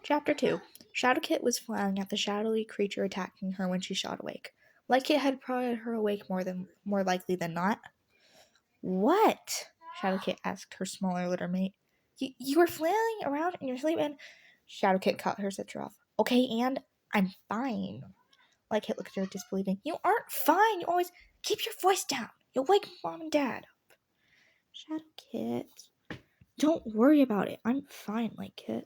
Chapter 2. Shadowkit was flying at the shadowy creature attacking her when she shot awake. Lightkit had prodded her awake more likely than not. What? Shadowkit asked her smaller litter mate. You were flailing around in your sleep and... Shadowkit cut her sister off. Okay, and I'm fine. Lightkit looked at her disbelieving. You aren't fine. You always keep your voice down. You'll wake Mom and Dad up. Shadowkit. Don't worry about it. I'm fine, Lightkit.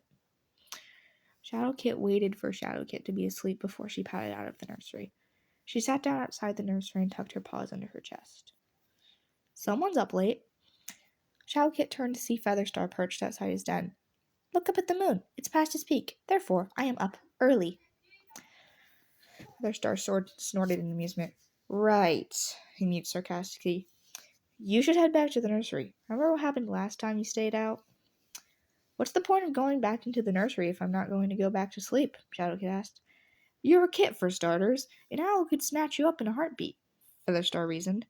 Shadowkit waited for Shadowkit to be asleep before she padded out of the nursery. She sat down outside the nursery and tucked her paws under her chest. Someone's up late. Shadowkit turned to see Featherstar perched outside his den. Look up at the moon. It's past its peak. Therefore, I am up early. Featherstar snorted in amusement. Right, he mewed sarcastically. You should head back to the nursery. Remember what happened last time you stayed out? What's the point of going back into the nursery if I'm not going to go back to sleep? Shadowkit asked. You're a kit, for starters. An owl could snatch you up in a heartbeat, Featherstar reasoned.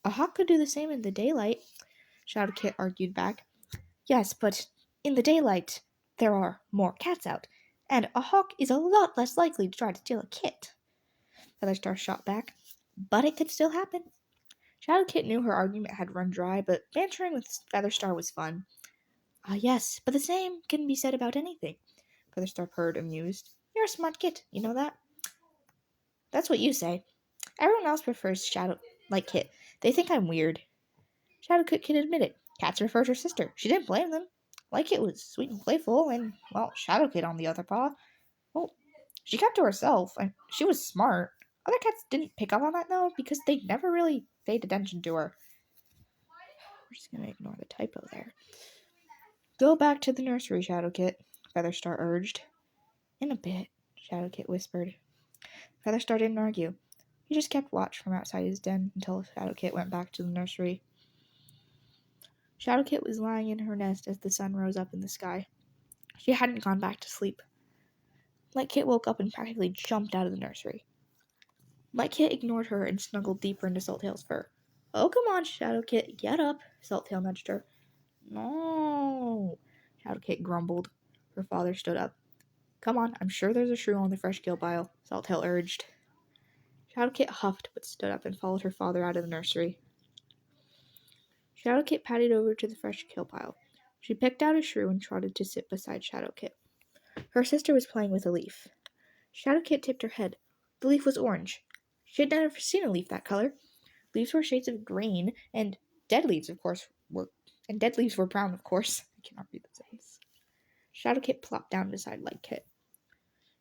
A hawk could do the same in the daylight, Shadowkit argued back. Yes, but in the daylight there are more cats out, and a hawk is a lot less likely to try to steal a kit, Featherstar shot back. But it could still happen. Shadowkit knew her argument had run dry, but bantering with Featherstar was fun. Yes, but the same can be said about anything, Featherstar purred, amused. You're a smart kit, you know that? That's what you say. Everyone else prefers Kit. They think I'm weird. Shadowkit can admit it. Cats preferred her sister. She didn't blame them. Lightkit was sweet and playful, and, well, Shadowkit on the other paw. Well, she kept to herself, and she was smart. Other cats didn't pick up on that, though, because they never really paid attention to her. We're just gonna ignore the typo there. Go back to the nursery, Shadowkit, Featherstar urged. In a bit, Shadowkit whispered. Featherstar didn't argue. He just kept watch from outside his den until Shadowkit went back to the nursery. Shadowkit was lying in her nest as the sun rose up in the sky. She hadn't gone back to sleep. Lightkit woke up and practically jumped out of the nursery. Lightkit ignored her and snuggled deeper into Salttail's fur. Oh, come on, Shadowkit, get up, Salttail nudged her. No, Shadowkit grumbled. Her father stood up. Come on, I'm sure there's a shrew on the fresh kill pile, Salttail urged. Shadowkit huffed but stood up and followed her father out of the nursery. Shadowkit padded over to the fresh kill pile. She picked out a shrew and trotted to sit beside Shadowkit. Her sister was playing with a leaf. Shadowkit tipped her head. The leaf was orange. She had never seen a leaf that color. Leaves were shades of green, and dead leaves, were brown, of course. I cannot read those names. Shadowkit plopped down beside Lightkit.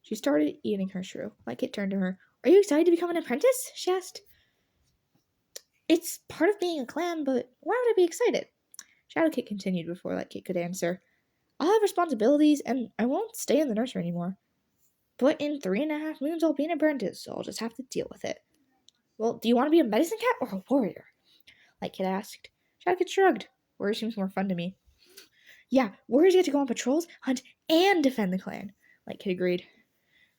She started eating her shrew. Lightkit turned to her. Are you excited to become an apprentice? She asked. It's part of being a clan, but why would I be excited? Shadowkit continued before Lightkit could answer. I'll have responsibilities, and I won't stay in the nursery anymore. But in 3.5 moons, I'll be an apprentice, so I'll just have to deal with it. Well, do you want to be a medicine cat or a warrior? Lightkit asked. Shadowkit shrugged. Warrior seems more fun to me. Yeah, warriors get to go on patrols, hunt, and defend the clan, Lightkit agreed.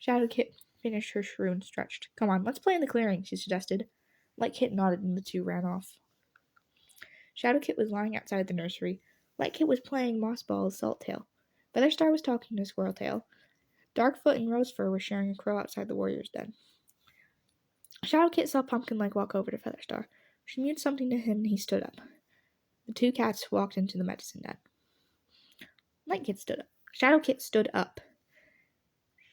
Shadowkit finished her shrew and stretched. Come on, let's play in the clearing, she suggested. Lightkit nodded and the two ran off. Shadowkit was lying outside the nursery. Lightkit was playing moss ball with Salttail. Featherstar was talking to Squirreltail. Darkfoot and Rosefur were sharing a crow outside the warrior's den. Shadowkit saw Pumpkinleg walk over to Featherstar. She mewed something to him and he stood up. The two cats walked into the medicine den. Lightkit stood up. Shadowkit stood up.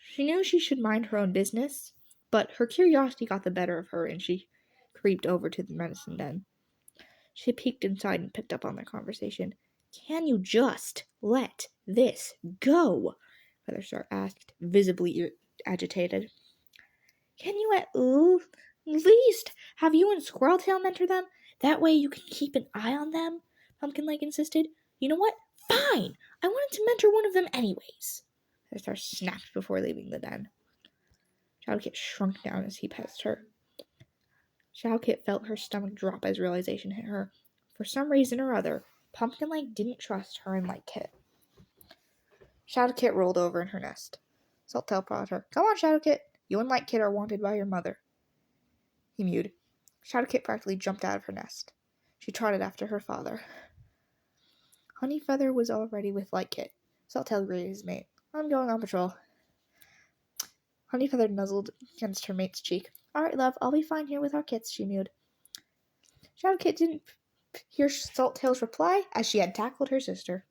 She knew she should mind her own business, but her curiosity got the better of her and she creeped over to the medicine den. She peeked inside and picked up on their conversation. Can you just let this go? Featherstar asked, visibly agitated. Can you at least have you and Squirreltail mentor them? That way you can keep an eye on them, Pumpkinleg insisted. You know what? Fine! I wanted to mentor one of them anyways. Featherstar snapped before leaving the den. Shadowkit shrunk down as he passed her. Shadowkit felt her stomach drop as realization hit her. For some reason or other, Pumpkinleg didn't trust her and Lightkit. Shadowkit rolled over in her nest. Salttail prodded her. Come on, Shadowkit. You and Lightkit are wanted by your mother. He mewed. Shadowkit practically jumped out of her nest. She trotted after her father. Honeyfeather was already with Lightkit. Salttail greeted his mate. I'm going on patrol. Honeyfeather nuzzled against her mate's cheek. All right, love, I'll be fine here with our kits, she mewed. Shadowkit didn't hear Salttail's reply, as she had tackled her sister.